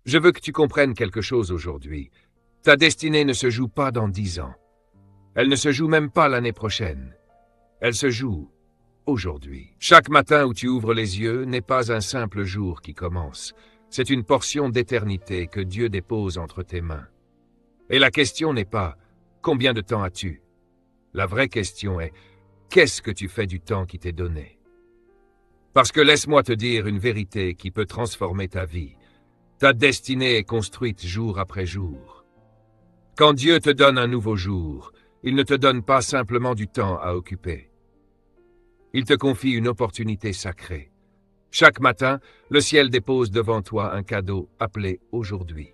Je veux que tu comprennes quelque chose aujourd'hui. Ta destinée ne se joue pas dans 10 ans. Elle ne se joue même pas l'année prochaine. Elle se joue aujourd'hui. Chaque matin où tu ouvres les yeux n'est pas un simple jour qui commence. C'est une portion d'éternité que Dieu dépose entre tes mains. Et la question n'est pas « Combien de temps as-tu » La vraie question est « Qu'est-ce que tu fais du temps qui t'est donné ?» Parce que laisse-moi te dire une vérité qui peut transformer ta vie. Ta destinée est construite jour après jour. Quand Dieu te donne un nouveau jour, il ne te donne pas simplement du temps à occuper. Il te confie une opportunité sacrée. Chaque matin, le ciel dépose devant toi un cadeau appelé aujourd'hui.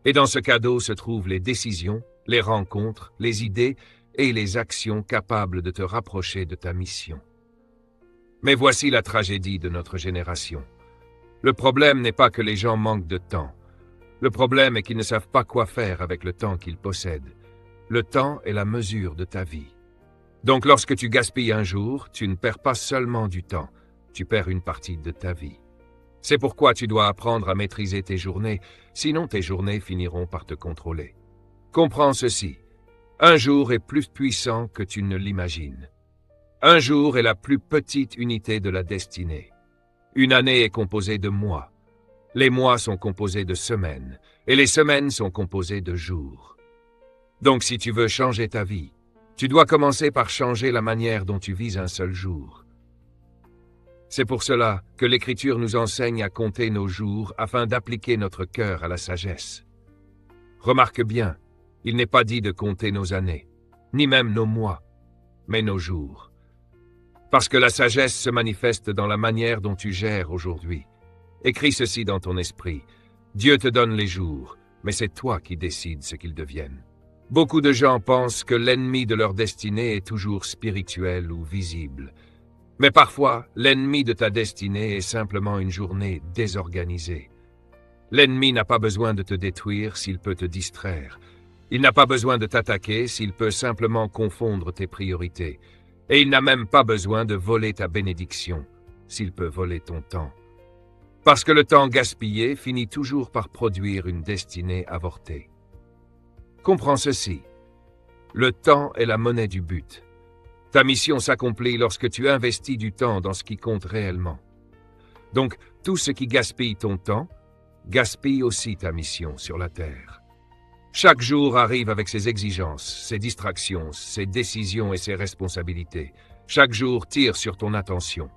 Et dans ce cadeau se trouvent les décisions, les rencontres, les idées et les actions capables de te rapprocher de ta mission. Mais voici la tragédie de notre génération. Le problème n'est pas que les gens manquent de temps. Le problème est qu'ils ne savent pas quoi faire avec le temps qu'ils possèdent. Le temps est la mesure de ta vie. Donc lorsque tu gaspilles un jour, tu ne perds pas seulement du temps, tu perds une partie de ta vie. C'est pourquoi tu dois apprendre à maîtriser tes journées, sinon tes journées finiront par te contrôler. Comprends ceci, un jour est plus puissant que tu ne l'imagines. Un jour est la plus petite unité de la destinée. Une année est composée de mois. Les mois sont composés de semaines, et les semaines sont composées de jours. Donc si tu veux changer ta vie, tu dois commencer par changer la manière dont tu vis un seul jour. C'est pour cela que l'Écriture nous enseigne à compter nos jours afin d'appliquer notre cœur à la sagesse. Remarque bien, il n'est pas dit de compter nos années, ni même nos mois, mais nos jours. Parce que la sagesse se manifeste dans la manière dont tu gères aujourd'hui. Écris ceci dans ton esprit. Dieu te donne les jours, mais c'est toi qui décides ce qu'ils deviennent. Beaucoup de gens pensent que l'ennemi de leur destinée est toujours spirituel ou visible. Mais parfois, l'ennemi de ta destinée est simplement une journée désorganisée. L'ennemi n'a pas besoin de te détruire s'il peut te distraire. Il n'a pas besoin de t'attaquer s'il peut simplement confondre tes priorités. Et il n'a même pas besoin de voler ta bénédiction s'il peut voler ton temps. Parce que le temps gaspillé finit toujours par produire une destinée avortée. Comprends ceci. Le temps est la monnaie du but. Ta mission s'accomplit lorsque tu investis du temps dans ce qui compte réellement. Donc, tout ce qui gaspille ton temps, gaspille aussi ta mission sur la terre. Chaque jour arrive avec ses exigences, ses distractions, ses décisions et ses responsabilités. Chaque jour tire sur ton attention.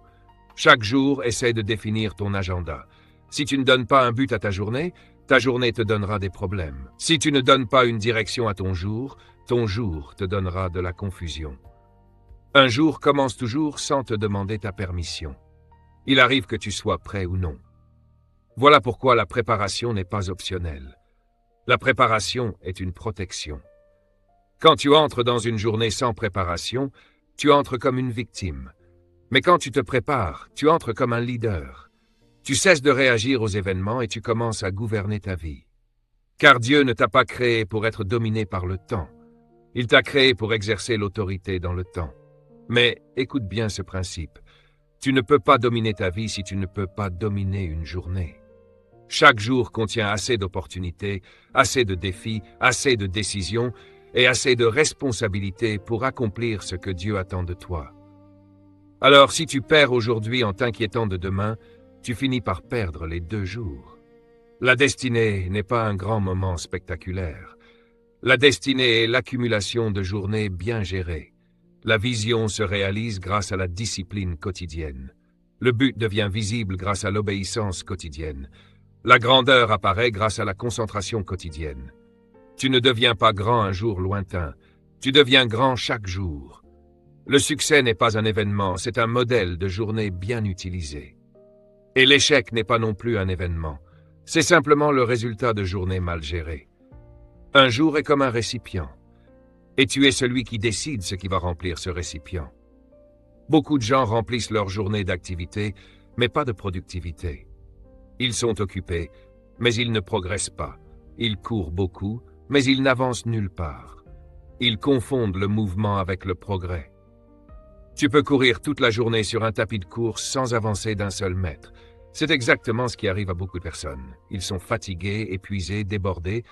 Chaque jour essaie de définir ton agenda. Si tu ne donnes pas un but à ta journée te donnera des problèmes. Si tu ne donnes pas une direction à ton jour te donnera de la confusion. Un jour commence toujours sans te demander ta permission. Il arrive que tu sois prêt ou non. Voilà pourquoi la préparation n'est pas optionnelle. La préparation est une protection. Quand tu entres dans une journée sans préparation, tu entres comme une victime. Mais quand tu te prépares, tu entres comme un leader. Tu cesses de réagir aux événements et tu commences à gouverner ta vie. Car Dieu ne t'a pas créé pour être dominé par le temps. Il t'a créé pour exercer l'autorité dans le temps. Mais écoute bien ce principe. Tu ne peux pas dominer ta vie si tu ne peux pas dominer une journée. Chaque jour contient assez d'opportunités, assez de défis, assez de décisions et assez de responsabilités pour accomplir ce que Dieu attend de toi. Alors si tu perds aujourd'hui en t'inquiétant de demain, tu finis par perdre les 2 jours. La destinée n'est pas un grand moment spectaculaire. La destinée est l'accumulation de journées bien gérées. La vision se réalise grâce à la discipline quotidienne. Le but devient visible grâce à l'obéissance quotidienne. La grandeur apparaît grâce à la concentration quotidienne. Tu ne deviens pas grand un jour lointain, tu deviens grand chaque jour. Le succès n'est pas un événement, c'est un modèle de journée bien utilisée. Et l'échec n'est pas non plus un événement, c'est simplement le résultat de journées mal gérées. Un jour est comme un récipient, et tu es celui qui décide ce qui va remplir ce récipient. Beaucoup de gens remplissent leur journée d'activité, mais pas de productivité. Ils sont occupés, mais ils ne progressent pas. Ils courent beaucoup, mais ils n'avancent nulle part. Ils confondent le mouvement avec le progrès. Tu peux courir toute la journée sur un tapis de course sans avancer d'1 seul mètre. C'est exactement ce qui arrive à beaucoup de personnes. Ils sont fatigués, épuisés, débordés,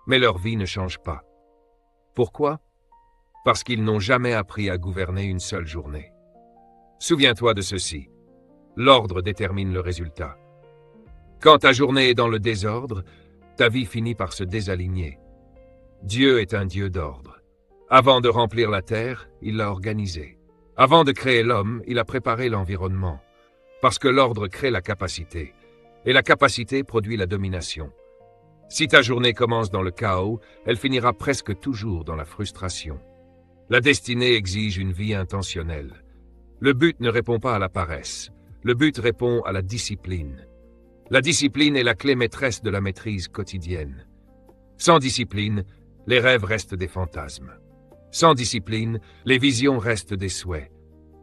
mais leur vie ne change pas. Pourquoi? Parce qu'ils n'ont jamais appris à gouverner une seule journée. Souviens-toi de ceci. L'ordre détermine le résultat. Quand ta journée est dans le désordre, ta vie finit par se désaligner. Dieu est un Dieu d'ordre. Avant de remplir la terre, il l'a organisée. Avant de créer l'homme, il a préparé l'environnement. Parce que l'ordre crée la capacité, et la capacité produit la domination. Si ta journée commence dans le chaos, elle finira presque toujours dans la frustration. La destinée exige une vie intentionnelle. Le but ne répond pas à la paresse. Le but répond à la discipline. La discipline est la clé maîtresse de la maîtrise quotidienne. Sans discipline, les rêves restent des fantasmes. Sans discipline, les visions restent des souhaits.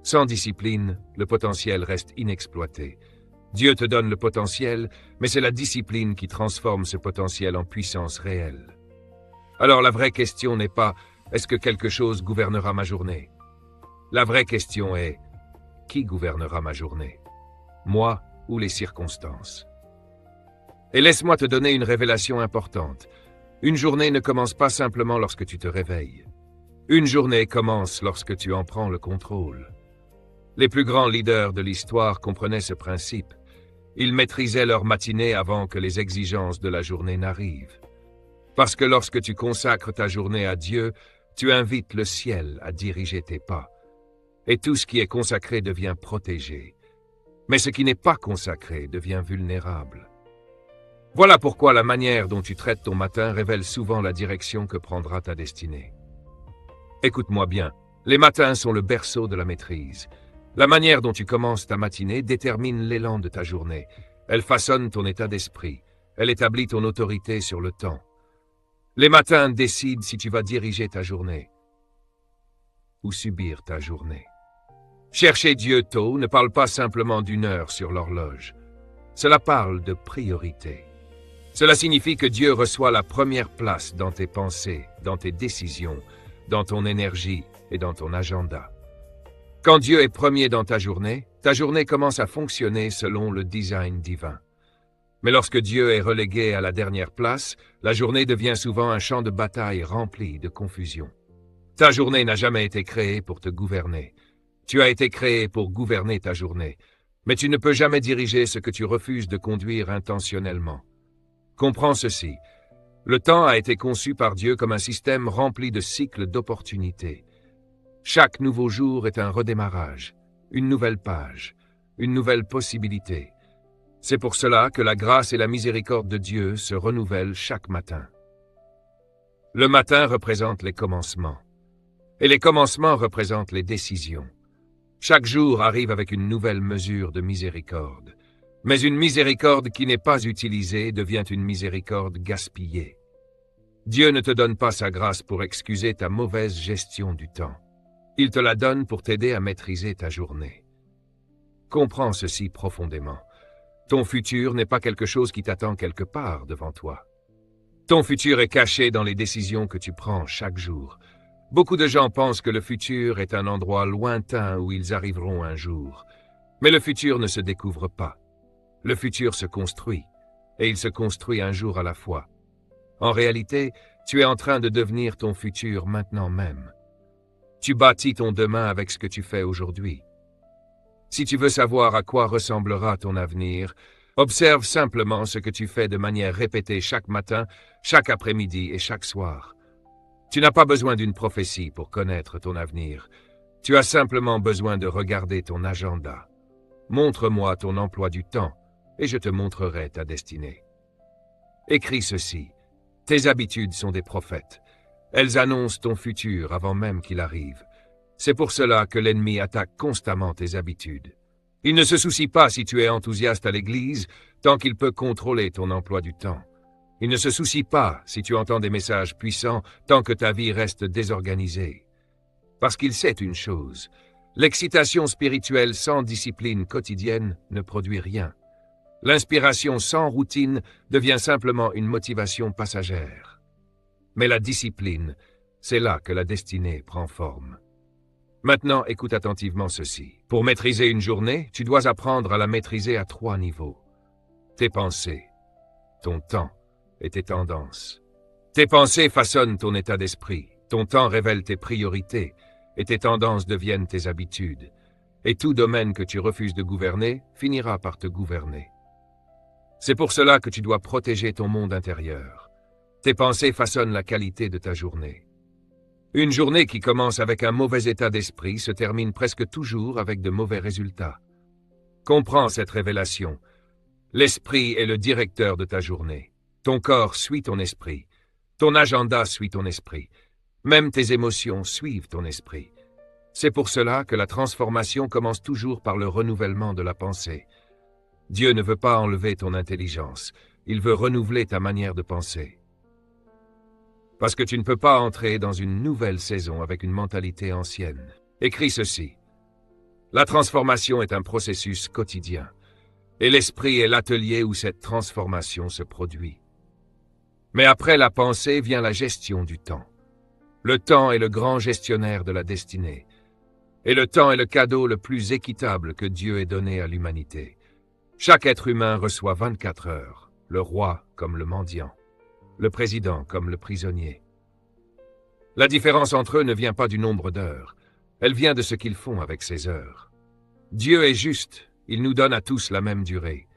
Sans discipline, le potentiel reste inexploité. Dieu te donne le potentiel, mais c'est la discipline qui transforme ce potentiel en puissance réelle. Alors la vraie question n'est pas « est-ce que quelque chose gouvernera ma journée ?» La vraie question est « qui gouvernera ma journée? Moi ou les circonstances ?» Et laisse-moi te donner une révélation importante. Une journée ne commence pas simplement lorsque tu te réveilles. Une journée commence lorsque tu en prends le contrôle. Les plus grands leaders de l'histoire comprenaient ce principe. Ils maîtrisaient leur matinée avant que les exigences de la journée n'arrivent. Parce que lorsque tu consacres ta journée à Dieu, tu invites le ciel à diriger tes pas. Et tout ce qui est consacré devient protégé. Mais ce qui n'est pas consacré devient vulnérable. Voilà pourquoi la manière dont tu traites ton matin révèle souvent la direction que prendra ta destinée. Écoute-moi bien, les matins sont le berceau de la maîtrise. La manière dont tu commences ta matinée détermine l'élan de ta journée. Elle façonne ton état d'esprit. Elle établit ton autorité sur le temps. Les matins décident si tu vas diriger ta journée ou subir ta journée. Chercher Dieu tôt ne parle pas simplement d'une heure sur l'horloge. Cela parle de priorité. Cela signifie que Dieu reçoit la première place dans tes pensées, dans tes décisions, dans ton énergie et dans ton agenda. Quand Dieu est premier dans ta journée commence à fonctionner selon le design divin. Mais lorsque Dieu est relégué à la dernière place, la journée devient souvent un champ de bataille rempli de confusion. Ta journée n'a jamais été créée pour te gouverner. Tu as été créé pour gouverner ta journée, mais tu ne peux jamais diriger ce que tu refuses de conduire intentionnellement. Comprends ceci. Le temps a été conçu par Dieu comme un système rempli de cycles d'opportunités. Chaque nouveau jour est un redémarrage, une nouvelle page, une nouvelle possibilité. C'est pour cela que la grâce et la miséricorde de Dieu se renouvellent chaque matin. Le matin représente les commencements, et les commencements représentent les décisions. Chaque jour arrive avec une nouvelle mesure de miséricorde, mais une miséricorde qui n'est pas utilisée devient une miséricorde gaspillée. Dieu ne te donne pas sa grâce pour excuser ta mauvaise gestion du temps. Il te la donne pour t'aider à maîtriser ta journée. Comprends ceci profondément. Ton futur n'est pas quelque chose qui t'attend quelque part devant toi. Ton futur est caché dans les décisions que tu prends chaque jour. Beaucoup de gens pensent que le futur est un endroit lointain où ils arriveront un jour. Mais le futur ne se découvre pas. Le futur se construit, et il se construit un jour à la fois. En réalité, tu es en train de devenir ton futur maintenant même. Tu bâtis ton demain avec ce que tu fais aujourd'hui. Si tu veux savoir à quoi ressemblera ton avenir, observe simplement ce que tu fais de manière répétée chaque matin, chaque après-midi et chaque soir. Tu n'as pas besoin d'une prophétie pour connaître ton avenir. Tu as simplement besoin de regarder ton agenda. Montre-moi ton emploi du temps, et je te montrerai ta destinée. Écris ceci. Tes habitudes sont des prophètes. Elles annoncent ton futur avant même qu'il arrive. C'est pour cela que l'ennemi attaque constamment tes habitudes. Il ne se soucie pas si tu es enthousiaste à l'église, tant qu'il peut contrôler ton emploi du temps. Il ne se soucie pas si tu entends des messages puissants, tant que ta vie reste désorganisée. Parce qu'il sait une chose, l'excitation spirituelle sans discipline quotidienne ne produit rien. L'inspiration sans routine devient simplement une motivation passagère. Mais la discipline, c'est là que la destinée prend forme. Maintenant, écoute attentivement ceci. Pour maîtriser une journée, tu dois apprendre à la maîtriser à 3 niveaux. tes pensées, ton temps et tes tendances. Tes pensées façonnent ton état d'esprit, ton temps révèle tes priorités, et tes tendances deviennent tes habitudes. Et tout domaine que tu refuses de gouverner finira par te gouverner. C'est pour cela que tu dois protéger ton monde intérieur. Tes pensées façonnent la qualité de ta journée. Une journée qui commence avec un mauvais état d'esprit se termine presque toujours avec de mauvais résultats. Comprends cette révélation. L'esprit est le directeur de ta journée. Ton corps suit ton esprit. Ton agenda suit ton esprit. Même tes émotions suivent ton esprit. C'est pour cela que la transformation commence toujours par le renouvellement de la pensée. Dieu ne veut pas enlever ton intelligence. Il veut renouveler ta manière de penser. Parce que tu ne peux pas entrer dans une nouvelle saison avec une mentalité ancienne. Écris ceci. La transformation est un processus quotidien. Et l'esprit est l'atelier où cette transformation se produit. Mais après la pensée vient la gestion du temps. Le temps est le grand gestionnaire de la destinée. Et le temps est le cadeau le plus équitable que Dieu ait donné à l'humanité. Chaque être humain reçoit 24 heures, le roi comme le mendiant, le président comme le prisonnier. La différence entre eux ne vient pas du nombre d'heures, elle vient de ce qu'ils font avec ces heures. Dieu est juste, il nous donne à tous la même durée.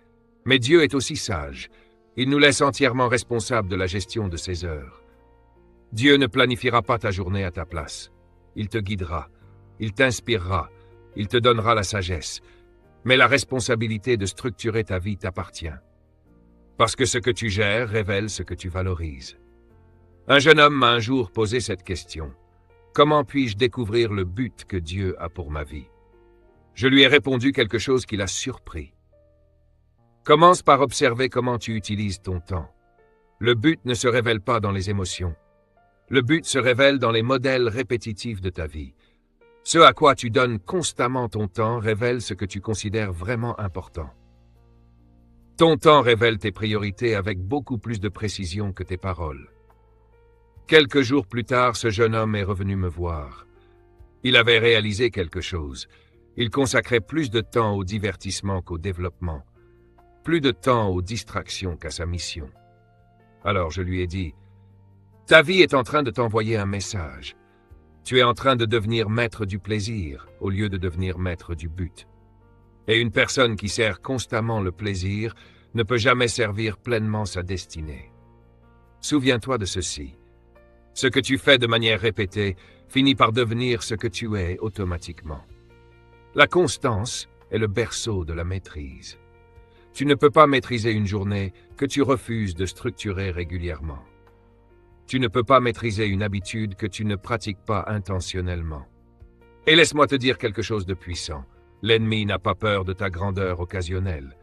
Mais Dieu est aussi sage, il nous laisse entièrement responsables de la gestion de ces heures. Dieu ne planifiera pas ta journée à ta place. Il te guidera, il t'inspirera, il te donnera la sagesse. Mais la responsabilité de structurer ta vie t'appartient. Parce que ce que tu gères révèle ce que tu valorises. Un jeune homme m'a un jour posé cette question. Comment puis-je découvrir le but que Dieu a pour ma vie? Je lui ai répondu quelque chose qui l'a surpris. Commence par observer comment tu utilises ton temps. Le but ne se révèle pas dans les émotions. Le but se révèle dans les modèles répétitifs de ta vie. Ce à quoi tu donnes constamment ton temps révèle ce que tu considères vraiment important. Ton temps révèle tes priorités avec beaucoup plus de précision que tes paroles. Quelques jours plus tard, ce jeune homme est revenu me voir. Il avait réalisé quelque chose. Il consacrait plus de temps au divertissement qu'au développement, plus de temps aux distractions qu'à sa mission. Alors je lui ai dit, « Ta vie est en train de t'envoyer un message. Tu es en train de devenir maître du plaisir au lieu de devenir maître du but. Et une personne qui sert constamment le plaisir ne peut jamais servir pleinement sa destinée. Souviens-toi de ceci. Ce que tu fais de manière répétée finit par devenir ce que tu es automatiquement. La constance est le berceau de la maîtrise. Tu ne peux pas maîtriser une journée que tu refuses de structurer régulièrement. Tu ne peux pas maîtriser une habitude que tu ne pratiques pas intentionnellement. Et laisse-moi te dire quelque chose de puissant. L'ennemi n'a pas peur de ta grandeur occasionnelle.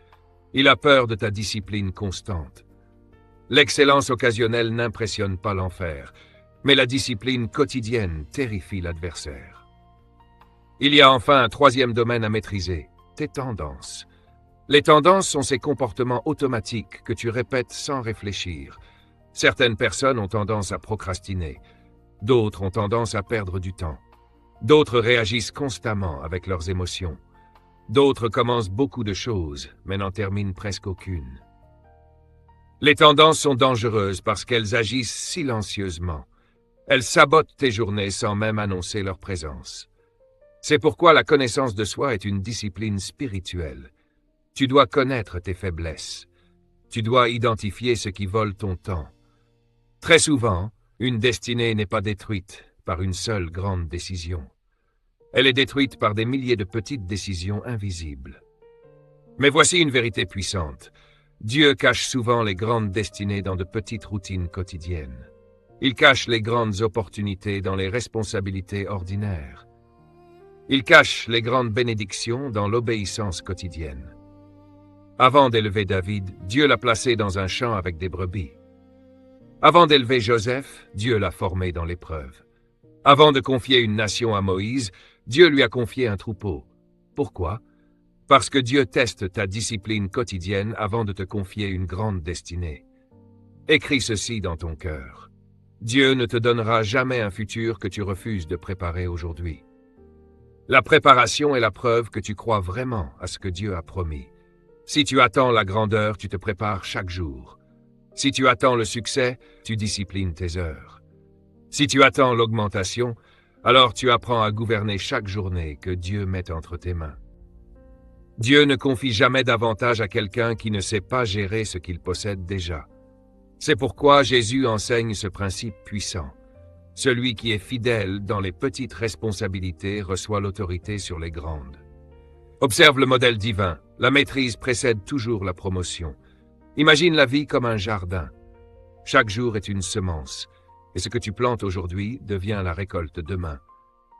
Il a peur de ta discipline constante. L'excellence occasionnelle n'impressionne pas l'enfer, mais la discipline quotidienne terrifie l'adversaire. Il y a enfin un troisième domaine à maîtriser, tes tendances. Les tendances sont ces comportements automatiques que tu répètes sans réfléchir. Certaines personnes ont tendance à procrastiner, d'autres ont tendance à perdre du temps, d'autres réagissent constamment avec leurs émotions, d'autres commencent beaucoup de choses mais n'en terminent presque aucune. Les tendances sont dangereuses parce qu'elles agissent silencieusement. Elles sabotent tes journées sans même annoncer leur présence. C'est pourquoi la connaissance de soi est une discipline spirituelle. Tu dois connaître tes faiblesses. Tu dois identifier ce qui vole ton temps. Très souvent, une destinée n'est pas détruite par une seule grande décision. Elle est détruite par des milliers de petites décisions invisibles. Mais voici une vérité puissante. Dieu cache souvent les grandes destinées dans de petites routines quotidiennes. Il cache les grandes opportunités dans les responsabilités ordinaires. Il cache les grandes bénédictions dans l'obéissance quotidienne. Avant d'élever David, Dieu l'a placé dans un champ avec des brebis. Avant d'élever Joseph, Dieu l'a formé dans l'épreuve. Avant de confier une nation à Moïse, Dieu lui a confié un troupeau. Pourquoi? Parce que Dieu teste ta discipline quotidienne avant de te confier une grande destinée. Écris ceci dans ton cœur. Dieu ne te donnera jamais un futur que tu refuses de préparer aujourd'hui. La préparation est la preuve que tu crois vraiment à ce que Dieu a promis. Si tu attends la grandeur, tu te prépares chaque jour. Si tu attends le succès, tu disciplines tes heures. Si tu attends l'augmentation, alors tu apprends à gouverner chaque journée que Dieu met entre tes mains. Dieu ne confie jamais davantage à quelqu'un qui ne sait pas gérer ce qu'il possède déjà. C'est pourquoi Jésus enseigne ce principe puissant. Celui qui est fidèle dans les petites responsabilités reçoit l'autorité sur les grandes. Observe le modèle divin. La maîtrise précède toujours la promotion. Imagine la vie comme un jardin. Chaque jour est une semence, et ce que tu plantes aujourd'hui devient la récolte demain.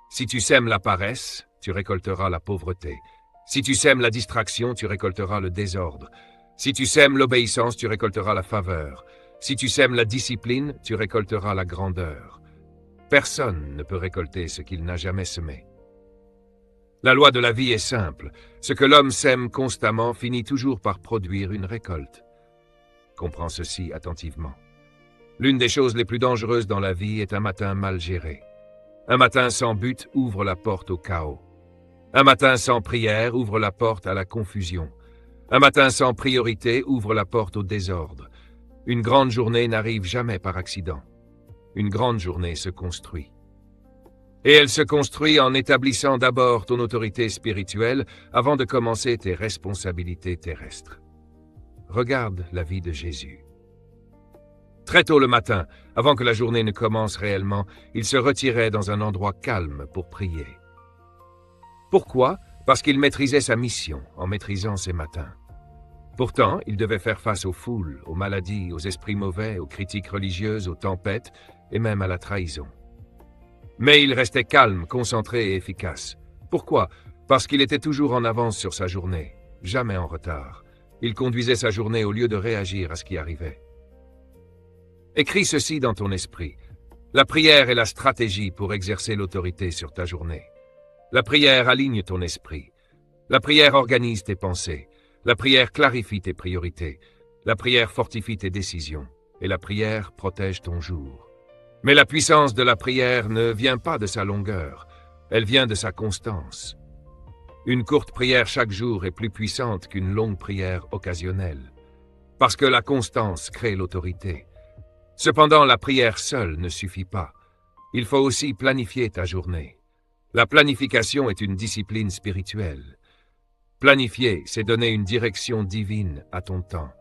Si tu sèmes la paresse, tu récolteras la pauvreté. Si tu sèmes la distraction, tu récolteras le désordre. Si tu sèmes l'obéissance, tu récolteras la faveur. Si tu sèmes la discipline, tu récolteras la grandeur. Personne ne peut récolter ce qu'il n'a jamais semé. La loi de la vie est simple. Ce que l'homme sème constamment finit toujours par produire une récolte. Comprends ceci attentivement. L'une des choses les plus dangereuses dans la vie est un matin mal géré. Un matin sans but ouvre la porte au chaos. Un matin sans prière ouvre la porte à la confusion. Un matin sans priorité ouvre la porte au désordre. Une grande journée n'arrive jamais par accident. Une grande journée se construit. Et elle se construit en établissant d'abord ton autorité spirituelle avant de commencer tes responsabilités terrestres. Regarde la vie de Jésus. Très tôt le matin, avant que la journée ne commence réellement, il se retirait dans un endroit calme pour prier. Pourquoi? Parce qu'il maîtrisait sa mission en maîtrisant ses matins. Pourtant, il devait faire face aux foules, aux maladies, aux esprits mauvais, aux critiques religieuses, aux tempêtes et même à la trahison. Mais il restait calme, concentré et efficace. Pourquoi? Parce qu'il était toujours en avance sur sa journée, jamais en retard. Il conduisait sa journée au lieu de réagir à ce qui arrivait. Écris ceci dans ton esprit. La prière est la stratégie pour exercer l'autorité sur ta journée. La prière aligne ton esprit. La prière organise tes pensées. La prière clarifie tes priorités. La prière fortifie tes décisions. Et la prière protège ton jour. Mais la puissance de la prière ne vient pas de sa longueur. Elle vient de sa constance. Une courte prière chaque jour est plus puissante qu'une longue prière occasionnelle. Parce que la constance crée l'autorité. Cependant, la prière seule ne suffit pas. Il faut aussi planifier ta journée. La planification est une discipline spirituelle. Planifier, c'est donner une direction divine à ton temps.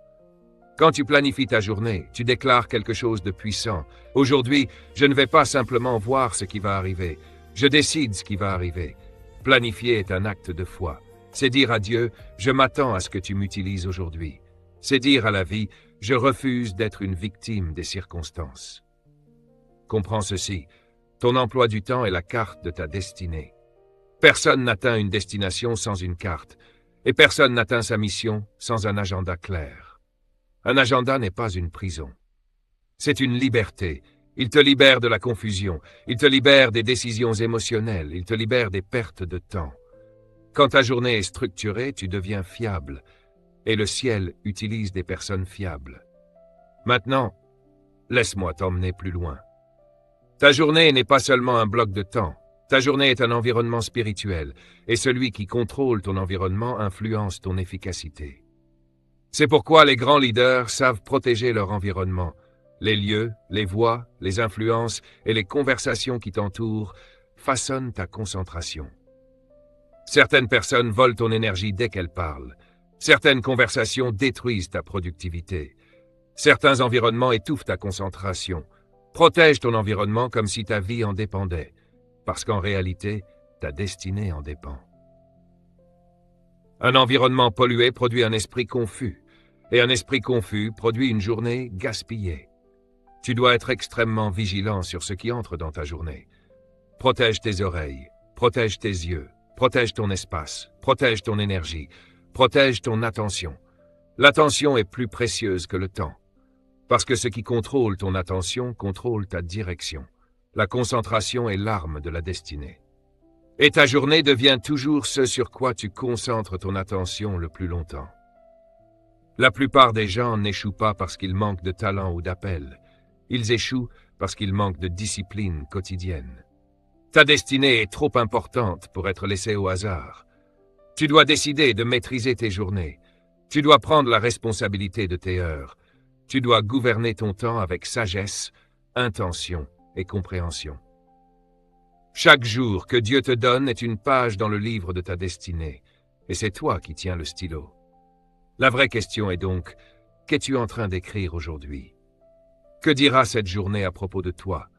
Quand tu planifies ta journée, tu déclares quelque chose de puissant. Aujourd'hui, je ne vais pas simplement voir ce qui va arriver. Je décide ce qui va arriver. Planifier est un acte de foi. C'est dire à Dieu, je m'attends à ce que tu m'utilises aujourd'hui. C'est dire à la vie, je refuse d'être une victime des circonstances. Comprends ceci, ton emploi du temps est la carte de ta destinée. Personne n'atteint une destination sans une carte, et personne n'atteint sa mission sans un agenda clair. Un agenda n'est pas une prison. C'est une liberté. Il te libère de la confusion, il te libère des décisions émotionnelles, il te libère des pertes de temps. Quand ta journée est structurée, tu deviens fiable, et le ciel utilise des personnes fiables. Maintenant, laisse-moi t'emmener plus loin. Ta journée n'est pas seulement un bloc de temps, ta journée est un environnement spirituel, et celui qui contrôle ton environnement influence ton efficacité. C'est pourquoi les grands leaders savent protéger leur environnement. Les lieux, les voix, les influences et les conversations qui t'entourent façonnent ta concentration. Certaines personnes volent ton énergie dès qu'elles parlent. Certaines conversations détruisent ta productivité. Certains environnements étouffent ta concentration. Protège ton environnement comme si ta vie en dépendait, parce qu'en réalité, ta destinée en dépend. Un environnement pollué produit un esprit confus, et un esprit confus produit une journée gaspillée. Tu dois être extrêmement vigilant sur ce qui entre dans ta journée. Protège tes oreilles, protège tes yeux, protège ton espace, protège ton énergie, protège ton attention. L'attention est plus précieuse que le temps, parce que ce qui contrôle ton attention contrôle ta direction. La concentration est l'arme de la destinée. Et ta journée devient toujours ce sur quoi tu concentres ton attention le plus longtemps. La plupart des gens n'échouent pas parce qu'ils manquent de talent ou d'appel. Ils échouent parce qu'ils manquent de discipline quotidienne. Ta destinée est trop importante pour être laissée au hasard. Tu dois décider de maîtriser tes journées. Tu dois prendre la responsabilité de tes heures. Tu dois gouverner ton temps avec sagesse, intention et compréhension. Chaque jour que Dieu te donne est une page dans le livre de ta destinée, et c'est toi qui tiens le stylo. La vraie question est donc, qu'es-tu en train d'écrire aujourd'hui? Que dira cette journée à propos de toi?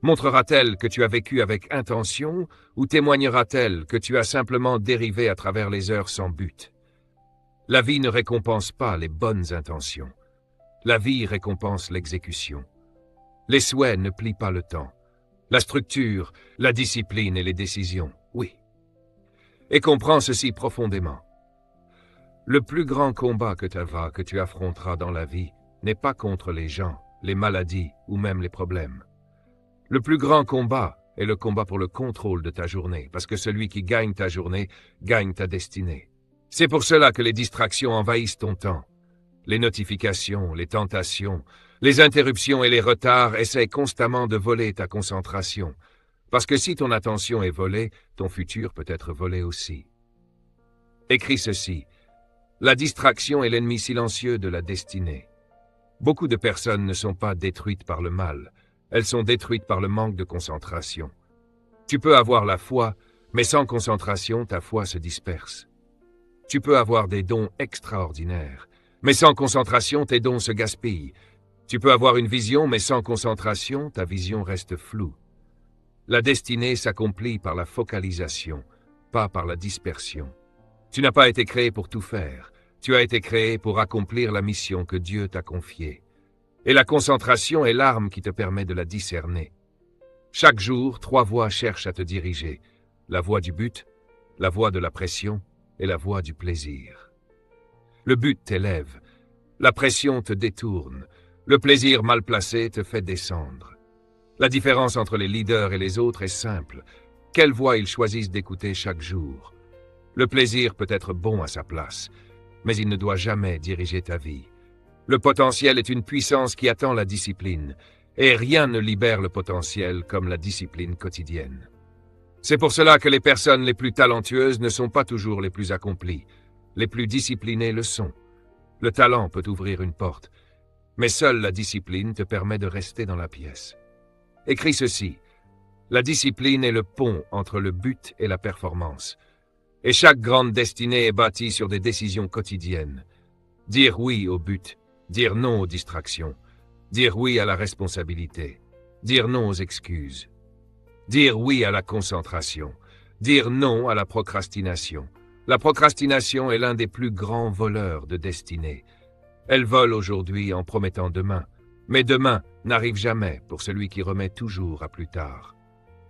Montrera-t-elle que tu as vécu avec intention ou témoignera-t-elle que tu as simplement dérivé à travers les heures sans but? La vie ne récompense pas les bonnes intentions. La vie récompense l'exécution. Les souhaits ne plient pas le temps. La structure, la discipline et les décisions, oui. Et comprends ceci profondément. Le plus grand combat que tu affronteras dans la vie n'est pas contre les gens, les maladies ou même les problèmes. Le plus grand combat est le combat pour le contrôle de ta journée, parce que celui qui gagne ta journée gagne ta destinée. C'est pour cela que les distractions envahissent ton temps. Les notifications, les tentations, les interruptions et les retards essaient constamment de voler ta concentration, parce que si ton attention est volée, ton futur peut être volé aussi. Écris ceci. La distraction est l'ennemi silencieux de la destinée. Beaucoup de personnes ne sont pas détruites par le mal, elles sont détruites par le manque de concentration. Tu peux avoir la foi, mais sans concentration, ta foi se disperse. Tu peux avoir des dons extraordinaires, mais sans concentration, tes dons se gaspillent. Tu peux avoir une vision, mais sans concentration, ta vision reste floue. La destinée s'accomplit par la focalisation, pas par la dispersion. Tu n'as pas été créé pour tout faire. Tu as été créé pour accomplir la mission que Dieu t'a confiée. Et la concentration est l'arme qui te permet de la discerner. Chaque jour, 3 voies cherchent à te diriger. La voie du but, la voie de la pression et la voie du plaisir. Le but t'élève, la pression te détourne, le plaisir mal placé te fait descendre. La différence entre les leaders et les autres est simple. Quelle voie ils choisissent d'écouter chaque jour? Le plaisir peut être bon à sa place, mais il ne doit jamais diriger ta vie. Le potentiel est une puissance qui attend la discipline, et rien ne libère le potentiel comme la discipline quotidienne. C'est pour cela que les personnes les plus talentueuses ne sont pas toujours les plus accomplies. Les plus disciplinées le sont. Le talent peut ouvrir une porte, mais seule la discipline te permet de rester dans la pièce. Écris ceci. La discipline est le pont entre le but et la performance. Et chaque grande destinée est bâtie sur des décisions quotidiennes. Dire oui au but, dire non aux distractions, dire oui à la responsabilité, dire non aux excuses, dire oui à la concentration, dire non à la procrastination. La procrastination est l'un des plus grands voleurs de destinée. Elle vole aujourd'hui en promettant demain, mais demain n'arrive jamais pour celui qui remet toujours à plus tard.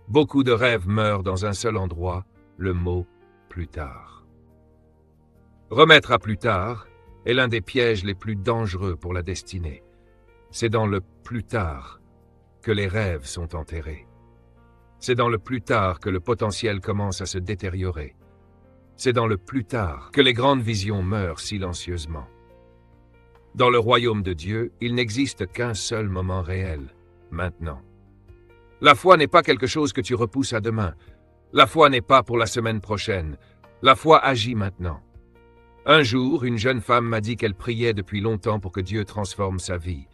Beaucoup de rêves meurent dans un seul endroit, le mot « plus tard ». Remettre à plus tard est l'un des pièges les plus dangereux pour la destinée. C'est dans le « plus tard » que les rêves sont enterrés. C'est dans le plus tard que le potentiel commence à se détériorer. C'est dans le plus tard que les grandes visions meurent silencieusement. Dans le royaume de Dieu, il n'existe qu'un seul moment réel, maintenant. La foi n'est pas quelque chose que tu repousses à demain. La foi n'est pas pour la semaine prochaine. La foi agit maintenant. Un jour, une jeune femme m'a dit qu'elle priait depuis longtemps pour que Dieu transforme sa vie.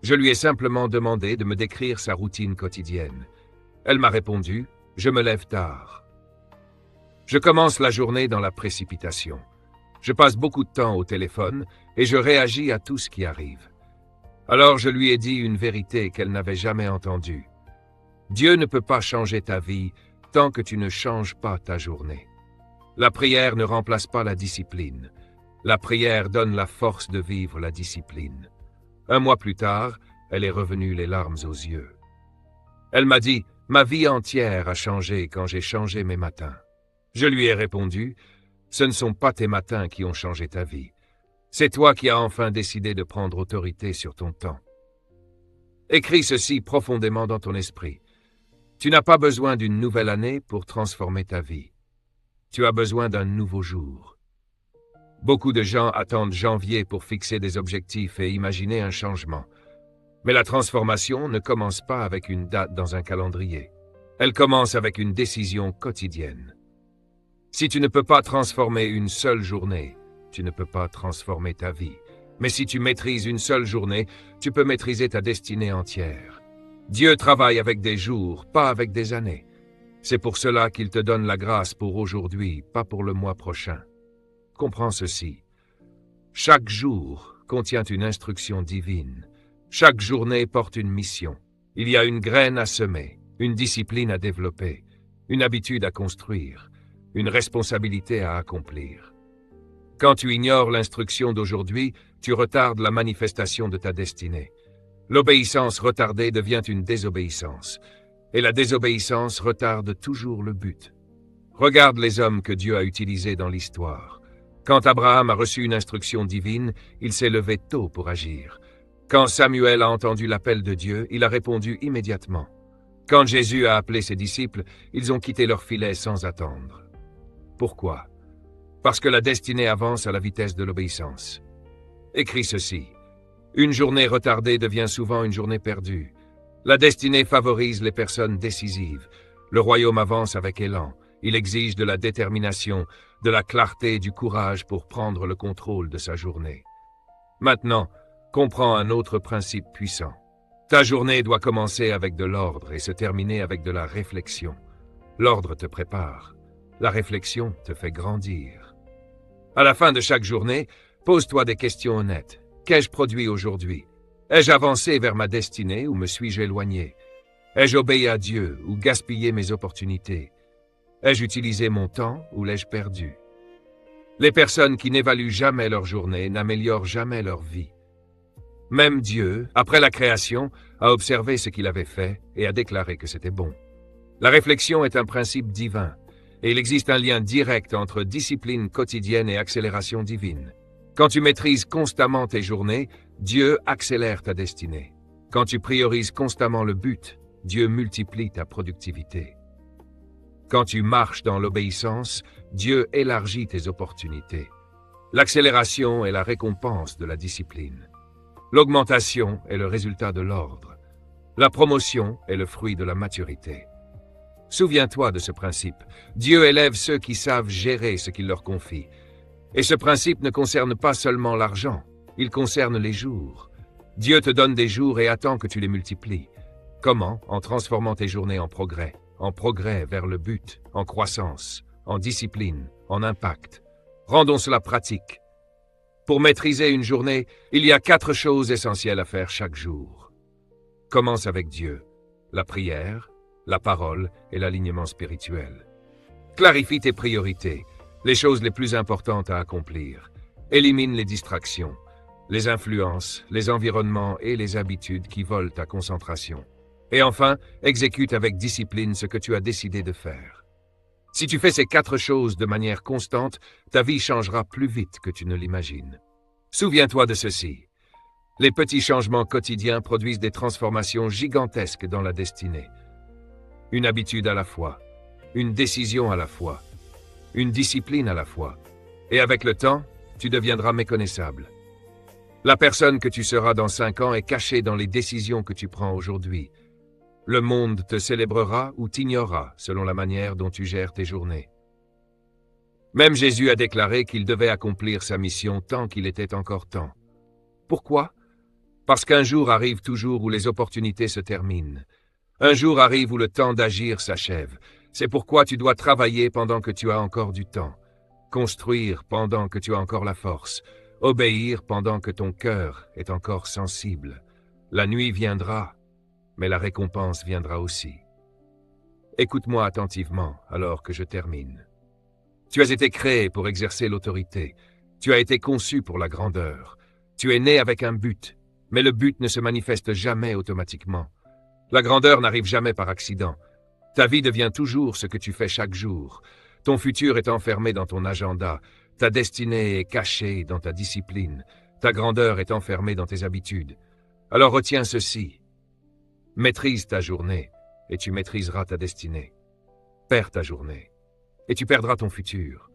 Je lui ai simplement demandé de me décrire sa routine quotidienne. Elle m'a répondu, « Je me lève tard. » Je commence la journée dans la précipitation. Je passe beaucoup de temps au téléphone et je réagis à tout ce qui arrive. Alors je lui ai dit une vérité qu'elle n'avait jamais entendue. Dieu ne peut pas changer ta vie tant que tu ne changes pas ta journée. La prière ne remplace pas la discipline. La prière donne la force de vivre la discipline. 1 mois plus tard, elle est revenue les larmes aux yeux. Elle m'a dit, « Ma vie entière a changé quand j'ai changé mes matins. » Je lui ai répondu, « Ce ne sont pas tes matins qui ont changé ta vie. C'est toi qui as enfin décidé de prendre autorité sur ton temps. » Écris ceci profondément dans ton esprit. Tu n'as pas besoin d'une nouvelle année pour transformer ta vie. Tu as besoin d'un nouveau jour. Beaucoup de gens attendent janvier pour fixer des objectifs et imaginer un changement. Mais la transformation ne commence pas avec une date dans un calendrier. Elle commence avec une décision quotidienne. Si tu ne peux pas transformer une seule journée, tu ne peux pas transformer ta vie. Mais si tu maîtrises une seule journée, tu peux maîtriser ta destinée entière. Dieu travaille avec des jours, pas avec des années. C'est pour cela qu'il te donne la grâce pour aujourd'hui, pas pour le mois prochain. Comprends ceci. Chaque jour contient une instruction divine. Chaque journée porte une mission. Il y a une graine à semer, une discipline à développer, une habitude à construire, une responsabilité à accomplir. Quand tu ignores l'instruction d'aujourd'hui, tu retardes la manifestation de ta destinée. L'obéissance retardée devient une désobéissance, et la désobéissance retarde toujours le but. Regarde les hommes que Dieu a utilisés dans l'histoire. Quand Abraham a reçu une instruction divine, il s'est levé tôt pour agir. Quand Samuel a entendu l'appel de Dieu, il a répondu immédiatement. Quand Jésus a appelé ses disciples, ils ont quitté leur filet sans attendre. Pourquoi? Parce que la destinée avance à la vitesse de l'obéissance. Écris ceci. Une journée retardée devient souvent une journée perdue. La destinée favorise les personnes décisives. Le royaume avance avec élan. Il exige de la détermination, de la clarté et du courage pour prendre le contrôle de sa journée. Maintenant, comprends un autre principe puissant. Ta journée doit commencer avec de l'ordre et se terminer avec de la réflexion. L'ordre te prépare. La réflexion te fait grandir. À la fin de chaque journée, pose-toi des questions honnêtes. Qu'ai-je produit aujourd'hui? Ai-je avancé vers ma destinée ou me suis-je éloigné? Ai-je obéi à Dieu ou gaspillé mes opportunités? Ai-je utilisé mon temps ou l'ai-je perdu? Les personnes qui n'évaluent jamais leur journée n'améliorent jamais leur vie. Même Dieu, après la création, a observé ce qu'il avait fait et a déclaré que c'était bon. La réflexion est un principe divin, et il existe un lien direct entre discipline quotidienne et accélération divine. Quand tu maîtrises constamment tes journées, Dieu accélère ta destinée. Quand tu priorises constamment le but, Dieu multiplie ta productivité. Quand tu marches dans l'obéissance, Dieu élargit tes opportunités. L'accélération est la récompense de la discipline. L'augmentation est le résultat de l'ordre. La promotion est le fruit de la maturité. Souviens-toi de ce principe. Dieu élève ceux qui savent gérer ce qu'il leur confie. Et ce principe ne concerne pas seulement l'argent, il concerne les jours. Dieu te donne des jours et attend que tu les multiplies. Comment? En transformant tes journées en progrès vers le but, en croissance, en discipline, en impact. Rendons cela pratique. Pour maîtriser une journée, il y a 4 choses essentielles à faire chaque jour. Commence avec Dieu, la prière, la parole et l'alignement spirituel. Clarifie tes priorités, les choses les plus importantes à accomplir. Élimine les distractions, les influences, les environnements et les habitudes qui volent ta concentration. Et enfin, exécute avec discipline ce que tu as décidé de faire. Si tu fais ces 4 choses de manière constante, ta vie changera plus vite que tu ne l'imagines. Souviens-toi de ceci. Les petits changements quotidiens produisent des transformations gigantesques dans la destinée. Une habitude à la fois, une décision à la fois, une discipline à la fois. Et avec le temps, tu deviendras méconnaissable. La personne que tu seras dans 5 ans est cachée dans les décisions que tu prends aujourd'hui. Le monde te célébrera ou t'ignorera selon la manière dont tu gères tes journées. Même Jésus a déclaré qu'il devait accomplir sa mission tant qu'il était encore temps. Pourquoi? Parce qu'un jour arrive toujours où les opportunités se terminent. Un jour arrive où le temps d'agir s'achève. C'est pourquoi tu dois travailler pendant que tu as encore du temps, construire pendant que tu as encore la force, obéir pendant que ton cœur est encore sensible. La nuit viendra, mais la récompense viendra aussi. Écoute-moi attentivement alors que je termine. Tu as été créé pour exercer l'autorité. Tu as été conçu pour la grandeur. Tu es né avec un but, mais le but ne se manifeste jamais automatiquement. La grandeur n'arrive jamais par accident. Ta vie devient toujours ce que tu fais chaque jour. Ton futur est enfermé dans ton agenda. Ta destinée est cachée dans ta discipline. Ta grandeur est enfermée dans tes habitudes. Alors retiens ceci. Maîtrise ta journée, et tu maîtriseras ta destinée. Perds ta journée, et tu perdras ton futur.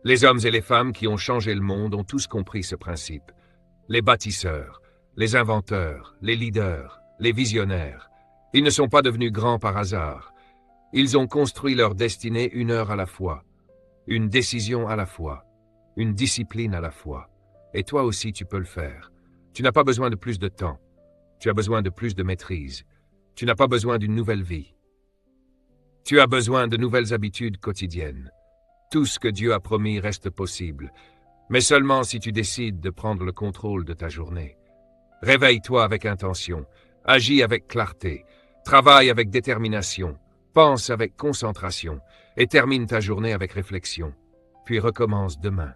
Les hommes et les femmes qui ont changé le monde ont tous compris ce principe. Les bâtisseurs, les inventeurs, les leaders, les visionnaires. Ils ne sont pas devenus grands par hasard. Ils ont construit leur destinée 1 heure à la fois, une décision à la fois, une discipline à la fois. Et toi aussi tu peux le faire. Tu n'as pas besoin de plus de temps. Tu as besoin de plus de maîtrise. Tu n'as pas besoin d'une nouvelle vie. Tu as besoin de nouvelles habitudes quotidiennes. Tout ce que Dieu a promis reste possible, mais seulement si tu décides de prendre le contrôle de ta journée. Réveille-toi avec intention, agis avec clarté, travaille avec détermination, pense avec concentration et termine ta journée avec réflexion, puis recommence demain.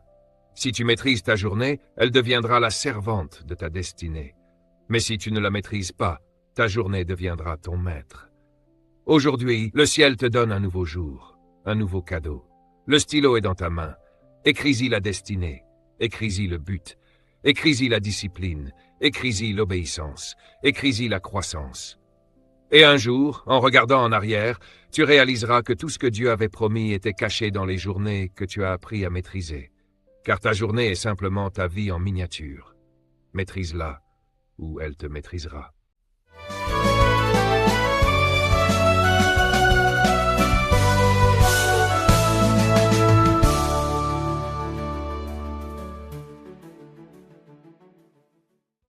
Si tu maîtrises ta journée, elle deviendra la servante de ta destinée. Mais si tu ne la maîtrises pas, ta journée deviendra ton maître. Aujourd'hui, le ciel te donne un nouveau jour, un nouveau cadeau. Le stylo est dans ta main. Écris-y la destinée, écris-y le but, écris-y la discipline, écris-y l'obéissance, écris-y la croissance. Et un jour, en regardant en arrière, tu réaliseras que tout ce que Dieu avait promis était caché dans les journées que tu as appris à maîtriser. Car ta journée est simplement ta vie en miniature. Maîtrise-la, ou elle te maîtrisera.